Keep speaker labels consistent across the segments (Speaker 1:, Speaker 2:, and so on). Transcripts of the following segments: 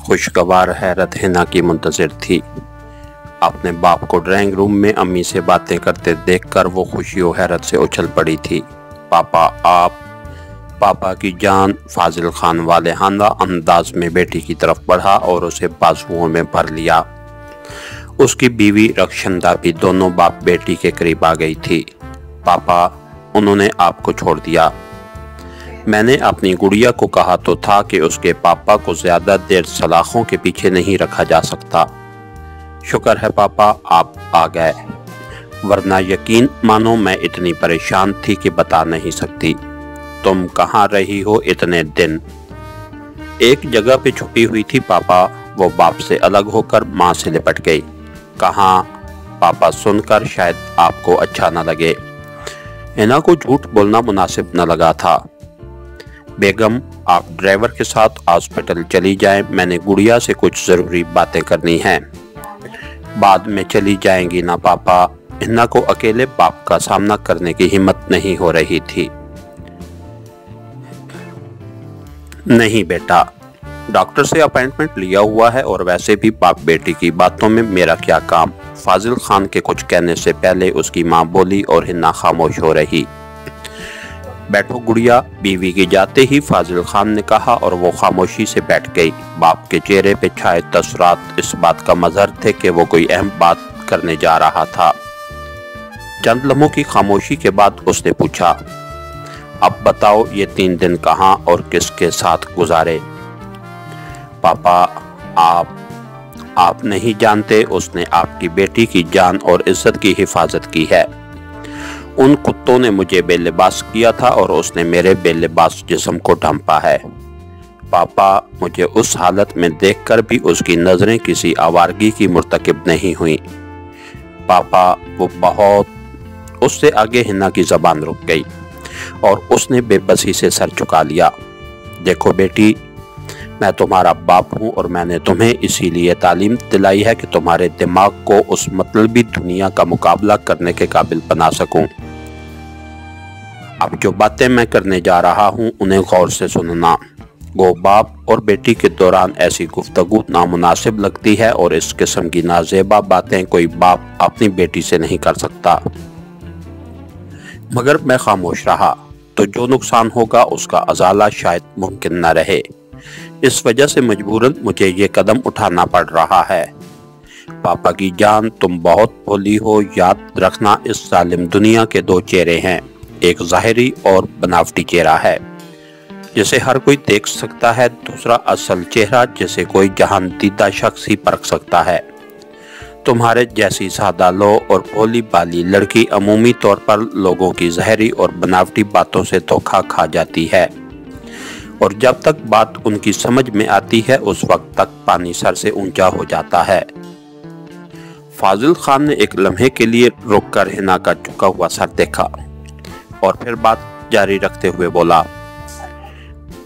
Speaker 1: خوشگوار حیرت ہنا کی منتظر تھی۔ اپنے باپ کو ڈرائنگ روم میں امی سے باتیں کرتے دیکھ کر وہ خوشی و حیرت سے اچھل پڑی تھی۔ پاپا کی جان۔ فاضل خان والہانہ انداز میں بیٹی کی طرف بڑھا اور اسے بازوؤں میں بھر لیا۔ اس کی بیوی رخشندہ بھی دونوں باپ بیٹی کے قریب آ گئی تھی۔ پاپا، انہوں نے آپ کو چھوڑ دیا۔ میں نے اپنی گڑیا کو کہا تو تھا کہ اس کے پاپا کو زیادہ دیر سلاخوں کے پیچھے نہیں رکھا جا سکتا۔ شکر ہے پاپا آپ آ گئے، ورنہ یقین مانو میں اتنی پریشان تھی کہ بتا نہیں سکتی۔ تم کہاں رہی ہو اتنے دن؟ ایک جگہ پہ چھپی ہوئی تھی پاپا۔ وہ باپ سے الگ ہو کر ماں سے لپٹ گئی۔ کہاں؟ پاپا سن کر شاید آپ کو اچھا نہ لگے۔ ہنا کو جھوٹ بولنا مناسب نہ لگا تھا۔ بیگم، آپ ڈرائیور کے ساتھ ہاسپٹل چلی جائیں، میں نے گڑیا سے کچھ ضروری باتیں کرنی ہیں۔ بعد میں چلی جائیں گی نا پاپا؟ ہنا کو اکیلے باپ کا سامنا کرنے کی ہمت نہیں ہو رہی تھی۔ نہیں بیٹا، ڈاکٹر سے اپائنٹمنٹ لیا ہوا ہے، اور ویسے بھی باپ بیٹی کی باتوں میں میرا کیا کام؟ فاضل خان کے کچھ کہنے سے پہلے اس کی ماں بولی اور ہنا خاموش ہو رہی۔ بیٹھو گڑیا، بیوی کی جاتے ہی فاضل خان نے کہا، اور وہ خاموشی سے بیٹھ گئی۔ باپ کے چہرے پہ چھائے تاثرات اس بات کا مظہر تھے کہ وہ کوئی اہم بات کرنے جا رہا تھا۔ چند لمحوں کی خاموشی کے بعد اس نے پوچھا، اب بتاؤ یہ 3 دن کہاں اور کس کے ساتھ گزارے؟ پاپا، آپ نہیں جانتے اس نے آپ کی بیٹی کی جان اور عزت کی حفاظت کی ہے۔ ان کتوں نے مجھے بے لباس کیا تھا اور اس نے میرے بے لباس جسم کو ڈھانپا ہے۔ پاپا، مجھے اس حالت میں دیکھ کر بھی اس کی نظریں کسی آوارگی کی مرتکب نہیں ہوئیں۔ پاپا، وہ بہت… اس سے آگے ہنا کی زبان رک گئی اور اس نے بے بسی سے سر جھکا لیا۔ دیکھو بیٹی، میں تمہارا باپ ہوں اور میں نے تمہیں اسی لیے تعلیم دلائی ہے کہ تمہارے دماغ کو اس مطلبی دنیا کا مقابلہ کرنے کے قابل بنا سکوں۔ اب جو باتیں میں کرنے جا رہا ہوں انہیں غور سے سننا۔ گو باپ اور بیٹی کے دوران ایسی گفتگو نامناسب لگتی ہے، اور اس قسم کی نازیبا باتیں کوئی باپ اپنی بیٹی سے نہیں کر سکتا۔ مگر میں خاموش رہا تو جو نقصان ہوگا اس کا ازالہ شاید ممکن نہ رہے۔ اس وجہ سے مجبوراً مجھے یہ قدم اٹھانا پڑ رہا ہے۔ پاپا کی جان، تم بہت بھولی ہو۔ یاد رکھنا، اس ظالم دنیا کے 2 چہرے ہیں، ایک ظاہری اور بناوٹی چہرہ ہے جسے ہر کوئی دیکھ سکتا ہے، دوسرا اصل چہرہ جسے کوئی جہان دیدہ شخص ہی پرکھ سکتا ہے۔ تمہارے جیسی سادہ لو اور بھولی بالی لڑکی عمومی طور پر لوگوں کی ظاہری اور بناوٹی باتوں سے دھوکا کھا جاتی ہے، اور جب تک بات ان کی سمجھ میں آتی ہے اس وقت تک پانی سر سے اونچا ہو جاتا ہے۔ فاضل خان نے ایک لمحے کے لیے رک کر ہنا کا جھکا ہوا سر دیکھا اور پھر بات جاری رکھتے ہوئے بولا،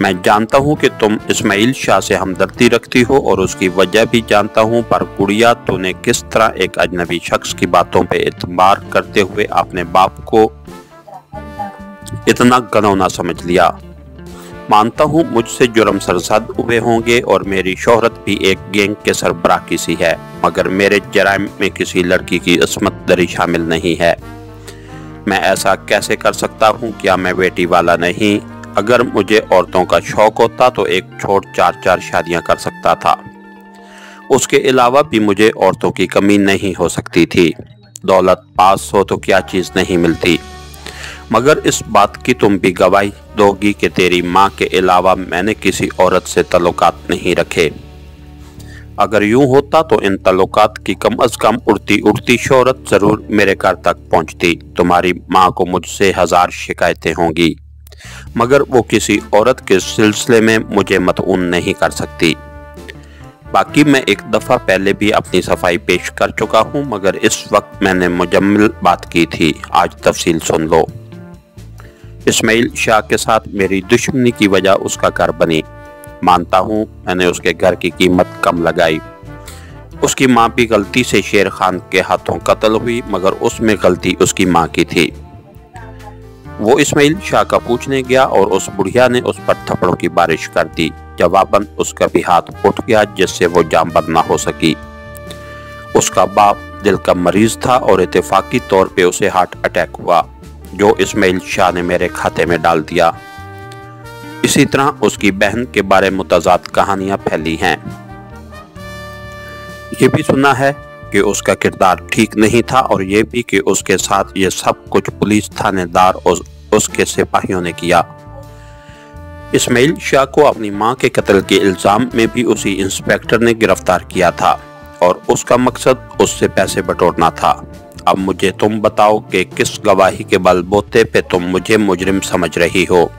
Speaker 1: میں جانتا ہوں کہ تم اسماعیل شاہ سے ہمدردی رکھتی ہو اور اس کی وجہ بھی جانتا ہوں، پر گڑیا تو نے کس طرح ایک اجنبی شخص کی باتوں پہ اعتبار کرتے ہوئے اپنے باپ کو اتنا گنونا سمجھ لیا۔ مانتا ہوں مجھ سے جرم سرزد ہوئے ہوں گے اور میری شہرت بھی ایک گینگ کے سربراہ کی سی ہے، مگر میرے جرائم میں کسی لڑکی کی عصمت دری شامل نہیں ہے۔ میں ایسا کیسے کر سکتا ہوں؟ کیا میں بیٹی والا نہیں؟ اگر مجھے عورتوں کا شوق ہوتا تو ایک چھوڑ 4 شادیاں کر سکتا تھا۔ اس کے علاوہ بھی مجھے عورتوں کی کمی نہیں ہو سکتی تھی۔ دولت پاس ہو تو کیا چیز نہیں ملتی، مگر اس بات کی تم بھی گواہی دو گی کہ تیری ماں کے علاوہ میں نے کسی عورت سے تعلقات نہیں رکھے۔ اگر یوں ہوتا تو ان تعلقات کی کم از کم اڑتی شہرت ضرور میرے گھر تک پہنچتی۔ تمہاری ماں کو مجھ سے 1000 شکایتیں ہوں گی، مگر وہ کسی عورت کے سلسلے میں مجھے مطعون نہیں کر سکتی۔ باقی میں ایک دفعہ پہلے بھی اپنی صفائی پیش کر چکا ہوں، مگر اس وقت میں نے مجمل بات کی تھی، آج تفصیل سن لو۔ اسماعیل شاہ کے ساتھ میری دشمنی کی وجہ اس کا گھر بنی۔ مانتا ہوں میں نے اس کے گھر کی قیمت کم لگائی۔ اس کی ماں بھی غلطی سے شیر خان کے ہاتھوں قتل ہوئی، مگر اس میں غلطی اس کی ماں کی تھی۔ وہ اسماعیل شاہ کا پوچھنے گیا اور اس بڑھیا نے اس پر تھپڑوں کی بارش کر دی۔ जवाबन उसका भी हाथ उठ गया जिससे वो जांबद ना हो सकी। उसका बाप दिल का मरीज था और इत्तेफाकी तौर पे उसे हार्ट अटैक हुआ जो इस्माइल शाह ने मेरे खाते में डाल दिया। इसी तरह उसकी बहन के बारे में मुतज़ाद कहानियां फैली हैं। ये भी सुना है कि उसका किरदार ठीक नहीं था और ये भी कि उसके साथ ये सब कुछ पुलिस थानेदार और उसके सिपाहियों ने किया। इस्माइल शाह को अपनी मां के कत्ल के इल्जाम में भी उसी इंस्पेक्टर ने गिरफ्तार किया था और उसका मकसद उससे पैसे बटोरना था। अब मुझे तुम बताओ कि किस गवाही के बलबूते पे तुम मुझे मुजरिम समझ रही हो।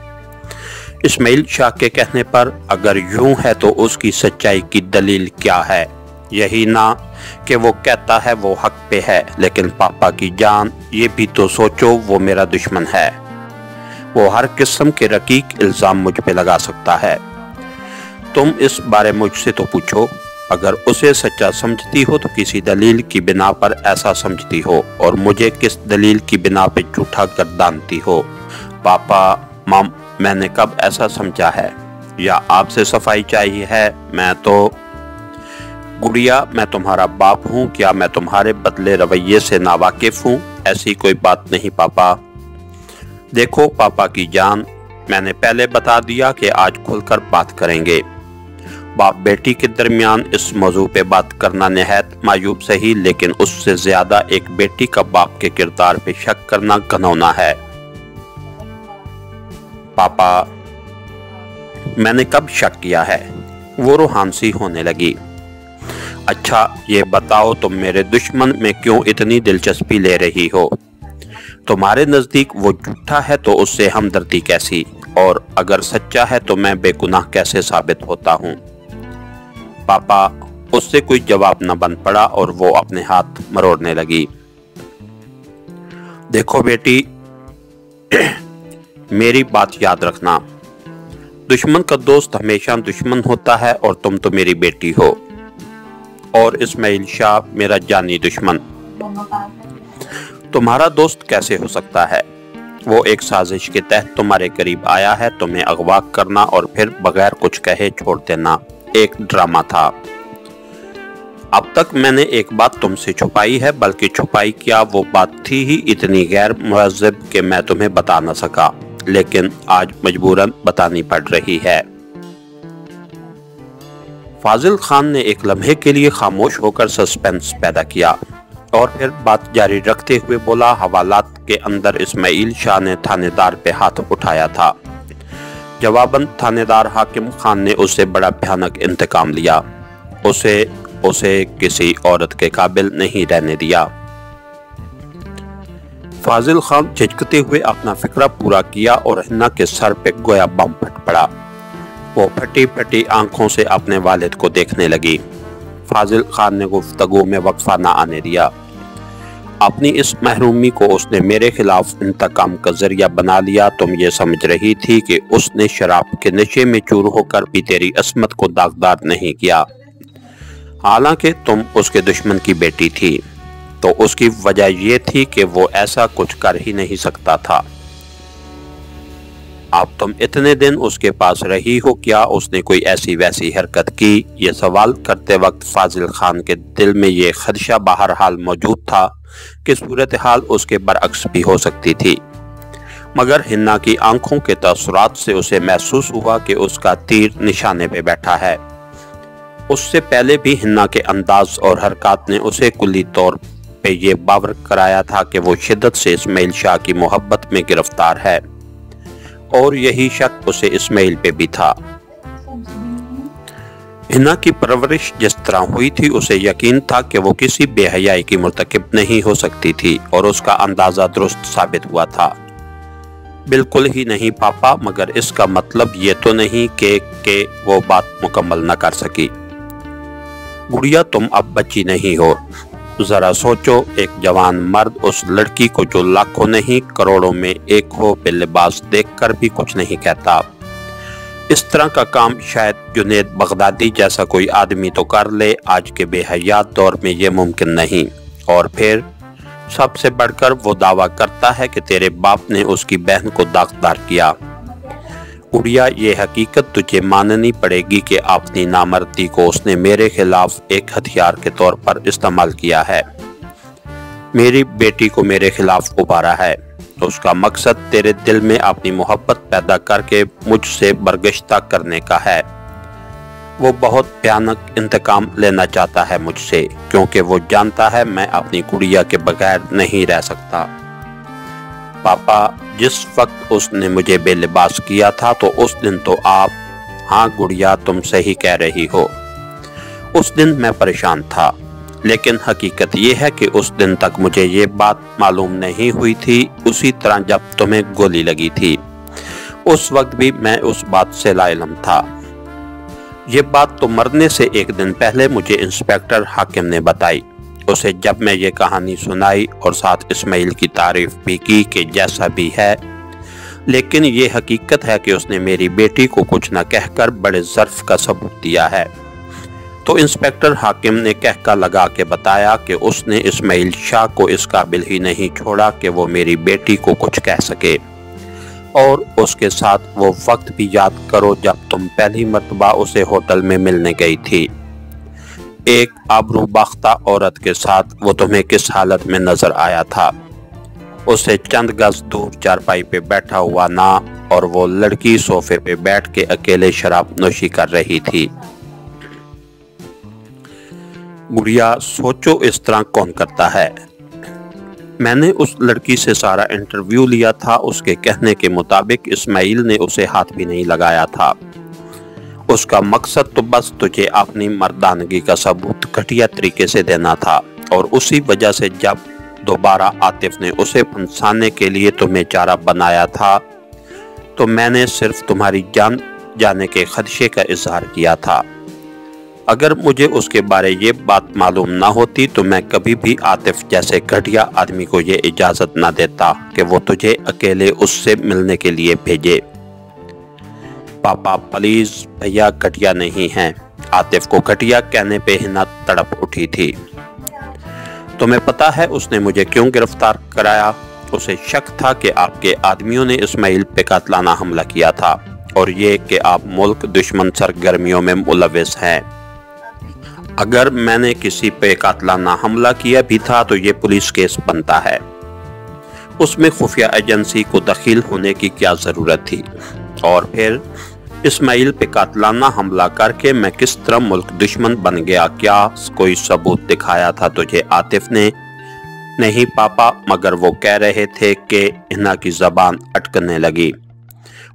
Speaker 1: इस्माइल शाह के कहने पर अगर यूं है तो उसकी सच्चाई की दलील क्या है? यही ना कि वो कहता है वो हक पे है, लेकिन पापा की जान ये भी तो सोचो वो मेरा दुश्मन है। वो हर किस्म के रकीक इल्जाम मुझ पे लगा सकता है। तुम इस बारे मुझसे तो पूछो। अगर उसे सच्चा समझती हो तो किसी दलील की बिना पर ऐसा समझती हो और मुझे किस दलील की बिना पे झूठा गर्दानती हो? पापा मम, मैंने कब ऐसा समझा है? या आपसे सफाई चाहिए है? मैं तो गुड़िया, मैं तुम्हारा बाप हूँ, क्या मैं तुम्हारे बदले रवैये से नावाकिफ हूँ? ऐसी कोई बात नहीं पापा। देखो पापा की जान, मैंने पहले बता दिया कि आज खुलकर बात करेंगे। बाप बेटी के दरमियान इस मौजू पे बात करना निहायत मायूब सही, लेकिन उससे ज्यादा एक बेटी का बाप के किरदार पे शक करना घिनौना है। पापा, मैंने कब शक किया है? वो रूहान सी होने लगी। अच्छा ये बताओ तुम मेरे दुश्मन में क्यों इतनी दिलचस्पी ले रही हो? तुम्हारे नजदीक वो झूठा है तो उससे हमदर्दी कैसी, और अगर सच्चा है तो मैं बेगुनाह कैसे साबित होता हूँ? पापा, उससे कोई जवाब न बन पड़ा और वो अपने हाथ मरोड़ने लगी। देखो बेटी, मेरी बात याद रखना, दुश्मन का दोस्त हमेशा दुश्मन होता है और तुम तो मेरी बेटी हो और इस्माइल शाह मेरा जानी दुश्मन। तुम्हारा दोस्त कैसे हो सकता है? वो एक साजिश के तहत तुम्हारे करीब आया है, तुम्हें अगवा करना और फिर बगैर कुछ कहे छोड़ देना। एक ड्रामा था। अब तक मैंने एक बात तुमसे छुपाई है, बल्कि छुपाई क्या, वो बात थी ही इतनी गैर मुहज़्ज़ब कि मैं तुम्हें बता न सका, लेकिन आज मजबूरन बतानी पड़ रही है। फाजिल खान ने एक लम्हे के लिए खामोश होकर सस्पेंस पैदा किया और फिर बात जारी रखते हुए बोला, हवालात के अंदर इस्माइल शाह ने थानेदार पे हाथ उठाया था। जवाबन थानेदार हाकिम खान ने उससे बड़ा भयानक इंतकाम लिया। उसे किसी औरत के काबिल नहीं रहने दिया। फाजिल खान झिझकते हुए अपना फिक्रा पूरा किया और हिन्ना के सर पे गोया बम फट पड़ा। वो फटी फटी आंखों से अपने वालिद को देखने लगी। फाजिल खान ने गुफ्तगू में वक्फा न आने दिया। अपनी इस महरूमी को उसने मेरे खिलाफ इंतकाम का जरिया बना लिया। तुम ये समझ रही थी कि उसने शराब के नशे में चूर होकर भी तेरी अस्मत को दागदार नहीं किया, हालांकि तुम उसके दुश्मन की बेटी थी, तो उसकी वजह यह थी कि वो ऐसा कुछ कर ही नहीं सकता था। अब तुम इतने दिन उसके पास रही हो, क्या उसने कोई ऐसी वैसी हरकत की? ये सवाल करते वक्त फाजिल खान के दिल में ये खदशा बहरहाल मौजूद था कि सूरत हाल उसके बरअक्स भी हो सकती थी, मगर हिन्ना की आंखों के तअस्सुरात से उसे महसूस हुआ कि उसका तीर निशाने पे बैठा है। उससे पहले भी हिन्ना के अंदाज और हरकत ने उसे कुल्ली तौर पे ये बावर कराया था कि वो शिद्दत से इस्माइल शाह की मोहब्बत में गिरफ्तार है, और यही शक उसे इस्माइल पे भी था। हिना की परवरिश जिस तरह हुई थी, उसे यकीन था कि वो किसी बेहयाई की मुर्तकिब नहीं हो सकती थी, और उसका अंदाजा दुरुस्त साबित हुआ था। बिल्कुल ही नहीं पापा, मगर इसका मतलब ये तो नहीं कि वो बात मुकम्मल न कर सकी। गुड़िया, तुम अब बच्ची नहीं हो। जरा सोचो, एक जवान मर्द उस लड़की को जो लाखों नहीं करोड़ों में एक हो पे लिबास देखकर भी कुछ नहीं कहता। इस तरह का काम शायद जुनैद बगदादी जैसा कोई आदमी तो कर ले, आज के बेहयात दौर में ये मुमकिन नहीं। और फिर सबसे बढ़कर वो दावा करता है कि तेरे बाप ने उसकी बहन को दागदार किया। गुड़िया, ये हकीकत तुझे माननी पड़ेगी कि अपनी नामर्दी को उसने मेरे खिलाफ एक हथियार के तौर पर इस्तेमाल किया है। मेरी बेटी को मेरे खिलाफ उभारा है। उसका मकसद तेरे दिल में अपनी मोहब्बत पैदा करके मुझसे बरगश्ता करने का है। वो बहुत भयानक इंतकाम लेना चाहता है मुझसे, क्योंकि वो जानता है मैं अपनी गुड़िया के बगैर नहीं रह सकता। पापा, जिस वक्त उसने मुझे बेलिबास किया था तो उस दिन तो आप... हाँ गुड़िया, तुम सही कह रही हो। उस दिन मैं परेशान था, लेकिन हकीकत ये है कि उस दिन तक मुझे ये बात मालूम नहीं हुई थी। उसी तरह जब तुम्हें गोली लगी थी, उस वक्त भी मैं उस बात से लाइलम था। ये बात तो मरने से एक दिन पहले मुझे इंस्पेक्टर हाकिम ने बताई। उसे जब मैं ये कहानी सुनाई और साथ इस्माइल की तारीफ भी की कि जैसा भी है, लेकिन ये हकीकत है कि उसने मेरी बेटी को कुछ न कहकर बड़े ज़र्फ का सबूत दिया है, तो इंस्पेक्टर हाकिम ने कहका लगा के बताया कि उसने इस्माइल शाह को इस काबिल ही नहीं छोड़ा कि वो मेरी बेटी को कुछ कह सके। और उसके साथ वो वक्त भी याद करो जब तुम पहली मर्तबा उसे होटल में मिलने गई थी। एक आबरूबाख्ता औरत के साथ वो तुम्हें किस हालत में नजर आया था। उसे चंद गज दूर चारपाई पे बैठा हुआ ना, और वो लड़की सोफे पे बैठ के अकेले शराब नोशी कर रही थी। गुड़िया, सोचो इस तरह कौन करता है। मैंने उस लड़की से सारा इंटरव्यू लिया था। उसके कहने के मुताबिक इस्माइल ने उसे हाथ भी नहीं लगाया था। उसका मकसद तो बस तुझे अपनी मर्दानगी का सबूत घटिया तरीके से देना था, और उसी वजह से जब दोबारा आतिफ ने उसे फंसाने के लिए तुम्हें चारा बनाया था, तो मैंने सिर्फ तुम्हारी जान जाने के खदशे का इजहार किया था। अगर मुझे उसके बारे ये बात मालूम ना होती तो मैं कभी भी आतिफ जैसे घटिया आदमी को ये इजाज़त ना देता कि वो तुझे अकेले उससे मिलने के लिए भेजे। पापा प्लीज़, भैया घटिया नहीं हैं। आतिफ को घटिया कहने पे हिना तड़प उठी थी। तुम्हें पता है उसने मुझे क्यों गिरफ्तार कराया? उसे शक था कि आपके आदमियों ने इस्माइल पे कातलाना हमला किया था, और ये कि आप मुल्क दुश्मन सरगर्मियों में मुलविस हैं। अगर मैंने किसी पे कातलाना हमला किया भी था तो ये पुलिस केस बनता है। उसमें खुफिया एजेंसी को दखील होने की क्या ज़रूरत थी? और फिर इस्माइल पे कातलाना हमला करके मैं किस तरह मुल्क दुश्मन बन गया? क्या कोई सबूत दिखाया था तुझे आतिफ ने? नहीं पापा, मगर वो कह रहे थे कि हिना की ज़बान अटकने लगी।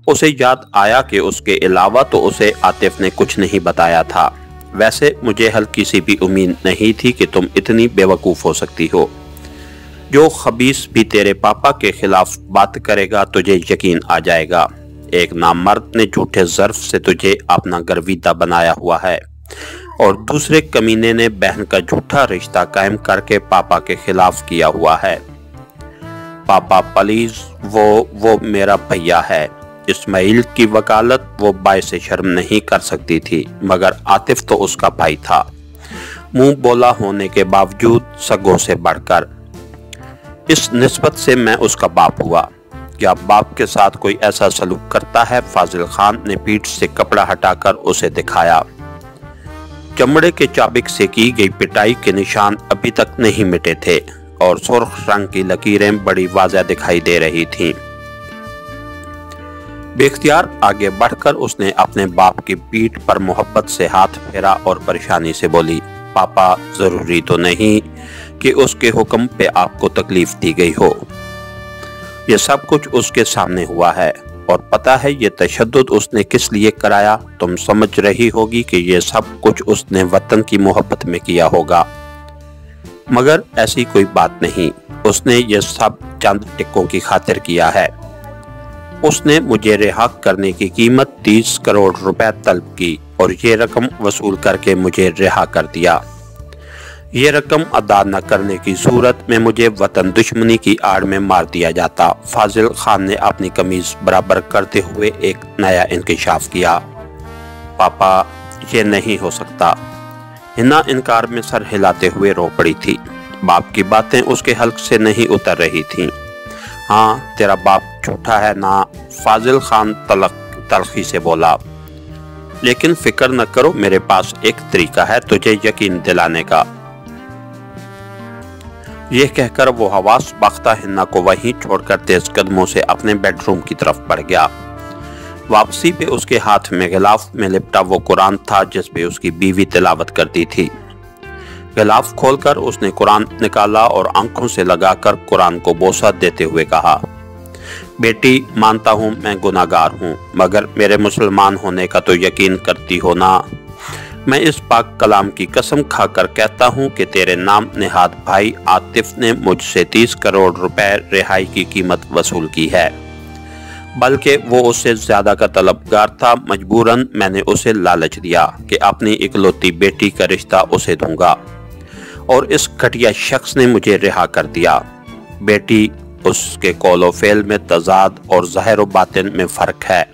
Speaker 1: उसे याद आया कि उसके अलावा तो उसे आतिफ ने कुछ नहीं बताया था। वैसे मुझे हल्की सी भी उम्मीद नहीं थी कि तुम इतनी बेवकूफ़ हो सकती हो। जो खबीस भी तेरे पापा के खिलाफ बात करेगा तुझे यकीन आ जाएगा। एक नामर्द ने झूठे ज़र्फ से तुझे अपना गर्विदा बनाया हुआ है, और दूसरे कमीने ने बहन का झूठा रिश्ता कायम करके पापा के खिलाफ किया हुआ है। पापा प्लीज़, वो मेरा भैया है। इस्माइल की वकालत वो बाइस शर्म नहीं कर सकती थी, मगर आतिफ तो उसका भाई था, मुंह बोला होने के बावजूद सगों से बढ़कर। इस निस्बत से मैं उसका बाप हुआ। क्या बाप के साथ कोई ऐसा सलूक करता है? फाजिल खान ने पीठ से कपड़ा हटाकर उसे दिखाया। चमड़े के चाबिक से की गई पिटाई के निशान अभी तक नहीं मिटे थे, और सुर्ख रंग की लकीरें बड़ी वाज़ेह दिखाई दे रही थीं। बेख्तियार आगे बढ़कर उसने अपने बाप की पीठ पर मोहब्बत से हाथ फेरा और परेशानी से बोली, पापा ज़रूरी तो नहीं कि उसके हुक्म पे आपको तकलीफ दी गई हो। ये सब कुछ उसके सामने हुआ है, और पता है ये तशद्दुद उसने किस लिए कराया? तुम समझ रही होगी कि ये सब कुछ उसने वतन की मोहब्बत में किया होगा, मगर ऐसी कोई बात नहीं। उसने ये सब चंद टिक्कों की खातिर किया है। उसने मुझे रिहा करने की कीमत 30 करोड़ रुपए तलब की, और ये रकम वसूल करके मुझे रिहा कर दिया। ये रकम अदा न करने की सूरत में मुझे वतन दुश्मनी की आड़ में मार दिया जाता। फाजिल खान ने अपनी कमीज बराबर करते हुए एक नया इंकशाफ किया। पापा ये नहीं हो सकता। हिना इनकार में सर हिलाते हुए रो पड़ी थी। बाप की बातें उसके हल्क से नहीं उतर रही थीं। हाँ, तेरा बाप झूठा है ना? फाजिल खान तलक तलखी से बोला, लेकिन फिक्र न करो, मेरे पास एक तरीका है तुझे यकीन दिलाने का। यह कहकर वो हवास बख्ता हिन्ना को वहीं छोड़कर तेज कदमों से अपने बेडरूम की तरफ बढ़ गया। वापसी पे उसके हाथ में गिलाफ में लिपटा वो कुरान था जिस पे उसकी बीवी तिलावत करती थी। गिलाफ खोलकर उसने कुरान निकाला और आंखों से लगाकर कुरान को बोसा देते हुए कहा, बेटी, मानता हूँ मैं गुनाहगार हूँ, मगर मेरे मुसलमान होने का तो यकीन करती हो ना। मैं इस पाक कलाम की कसम खाकर कहता हूँ कि तेरे नाम नेहाद भाई आतिफ ने मुझसे 30 करोड़ रुपए रिहाई की कीमत वसूल की है, बल्कि वो उससे ज्यादा का तलबगार था। मजबूरन मैंने उसे लालच दिया कि अपनी इकलौती बेटी का रिश्ता उसे दूंगा, और इस घटिया शख्स ने मुझे रिहा कर दिया। बेटी, उसके कौलो फेल में तजाद और ज़ाहिर व बातिन में फ़र्क है।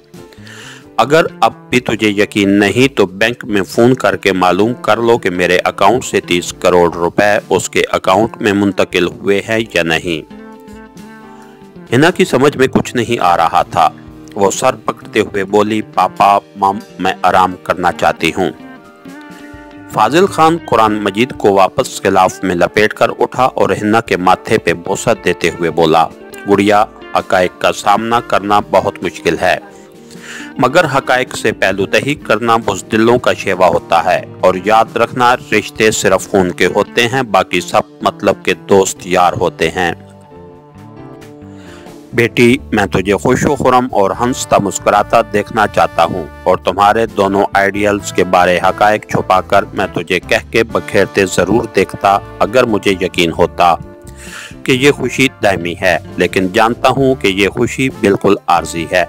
Speaker 1: अगर अब भी तुझे यकीन नहीं तो बैंक में फ़ोन करके मालूम कर लो कि मेरे अकाउंट से 30 करोड़ रुपए उसके अकाउंट में मुंतकिल हुए हैं या नहीं। हिना की समझ में कुछ नहीं आ रहा था। वो सर पकड़ते हुए बोली, पापा, मम, मैं आराम करना चाहती हूँ। फाजिल खान कुरान मजीद को वापस गिलाफ में लपेटकर उठा और हिन्ना के माथे पे बोसा देते हुए बोला, गुड़िया, हकायक का सामना करना बहुत मुश्किल है, मगर हकायक से पहलूदही करना बुज़दिलों का शेवा होता है। और याद रखना, रिश्ते सिर्फ खून के होते हैं, बाकी सब मतलब के दोस्त यार होते हैं। बेटी, मैं तुझे खुशो खुरम और हंसता मुस्कुराता देखना चाहता हूँ, और तुम्हारे दोनों आइडियल्स के बारे हकायक छुपाकर मैं तुझे कह के बखेरते जरूर देखता अगर मुझे यकीन होता कि ये खुशी दायमी है, लेकिन जानता हूँ कि ये खुशी बिल्कुल आर्जी है।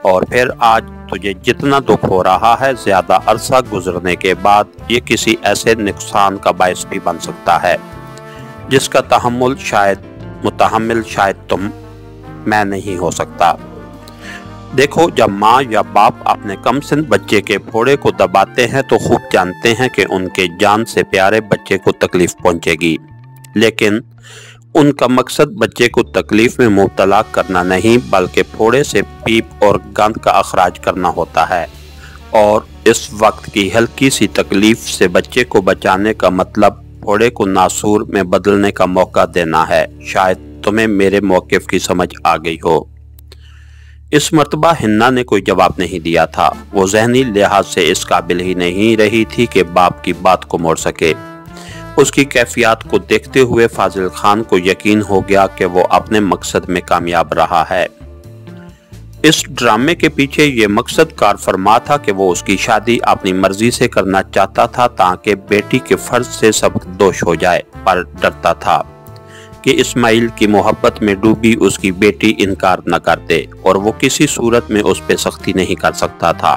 Speaker 1: और फिर आज तुझे जितना दुख हो रहा है, ज्यादा अरसा गुजरने के बाद ये किसी ऐसे नुकसान का बायस भी बन सकता है जिसका मुतहम्मिल शायद तुम मैं नहीं हो सकता। देखो, जब माँ या बाप अपने कमसिन बच्चे के फोड़े को दबाते हैं तो खूब जानते हैं कि उनके जान से प्यारे बच्चे को तकलीफ पहुंचेगी, लेकिन उनका मकसद बच्चे को तकलीफ में मुब्तला करना नहीं, बल्कि फोड़े से पीप और गंद का अखराज करना होता है। और इस वक्त की हल्की सी तकलीफ से बच्चे को बचाने का मतलब फोड़े को नासूर में बदलने का मौका देना है। शायद तुम्हें मेरे मौक़िफ़ की समझ आ गई हो। इस मर्तबा हिन्ना ने कोई जवाब नहीं दिया था। वो ज़हनी लिहाज से इस काबिल ही नहीं रही थी कि बाप की बात को मोड़ सके। उसकी कैफियत को देखते हुए फाजिल खान को यकीन हो गया कि वो अपने मकसद में कामयाब रहा है। इस ड्रामे के पीछे ये मकसद कार फरमा था कि वो उसकी शादी अपनी मर्जी से करना चाहता था ताकि बेटी के फर्ज से सबकदोश हो जाए, पर डरता था कि इस्माइल की मोहब्बत में डूबी उसकी बेटी इनकार न कर दे, और वो किसी सूरत में उस पर सख्ती नहीं कर सकता था।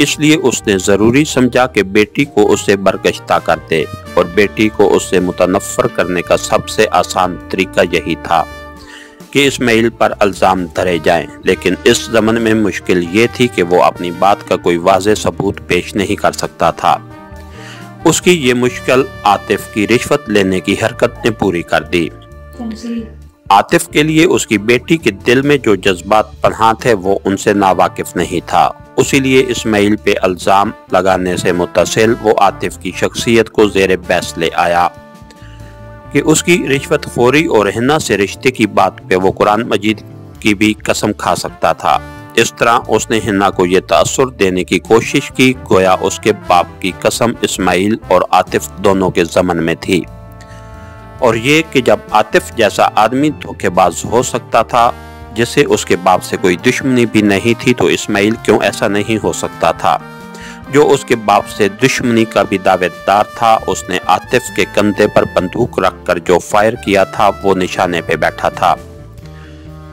Speaker 1: इसलिए उसने ज़रूरी समझा कि बेटी को उससे बरगश्ता कर दे, और बेटी को उससे मुतनफ़र करने का सबसे आसान तरीका यही था कि इस्माइल पर इल्ज़ाम धरे जाएं। लेकिन इस ज़माने में मुश्किल ये थी कि वो अपनी बात का कोई वाज़ेह सबूत पेश नहीं कर सकता था। उसकी ये मुश्किल आतिफ की रिश्वत लेने की हरकत ने पूरी कर दी। आतिफ के लिए उसकी बेटी के दिल में जो जज्बात पनहा थे वो उनसे नावाकिफ नहीं था। इसीलिए इस्माइल पे इल्ज़ाम लगाने से मुत्तसिल वो आतिफ की शख्सियत को ज़ेरे बहस ले आया कि उसकी रिश्वत खोरी और हिन्ना से रिश्ते की बात पे वो कुरान मजीद की भी कसम खा सकता था। इस तरह उसने हिन्ना को ये तासुर देने की कोशिश की गोया उसके बाप की कसम इस्माइल और आतिफ दोनों के ज़मन में थी, और ये कि जब आतिफ जैसा आदमी धोखेबाज हो सकता था जिसे उसके बाप से कोई दुश्मनी भी नहीं थी, तो इस्माइल क्यों ऐसा नहीं हो सकता था जो उसके बाप से दुश्मनी का भी दावेदार था। उसने आतिफ के कंधे पर बंदूक रखकर जो फायर किया था वो निशाने पे बैठा था।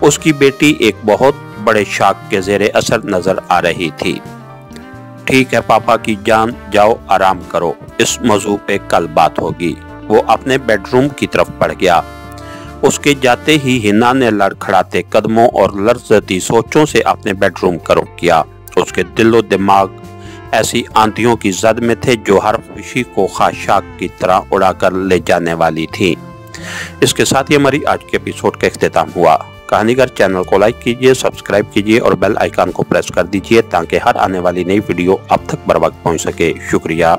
Speaker 1: उसकी बेटी एक बहुत बड़े शॉक के ज़ेरे असर नजर आ रही थी। ठीक है पापा की जान, जाओ आराम करो, इस मौजू पे कल बात होगी। वो अपने बेडरूम की तरफ बढ़ गया। उसके जाते ही हिना ने लड़खड़ाते कदमों और लर्ज़ती सोचों से अपने बेडरूम का रुख किया। उसके दिलो दिमाग ऐसी आंधियों की जद में थे जो हर खुशी को खाशाक की तरह उड़ाकर ले जाने वाली थी। इसके साथ ही हमारी आज के एपिसोड का इख्तिताम हुआ। कहानी घर चैनल को लाइक कीजिए, सब्सक्राइब कीजिए और बेल आइकन को प्रेस कर दीजिए ताकि हर आने वाली नई वीडियो आप तक बर वक्त पहुँच सके। शुक्रिया।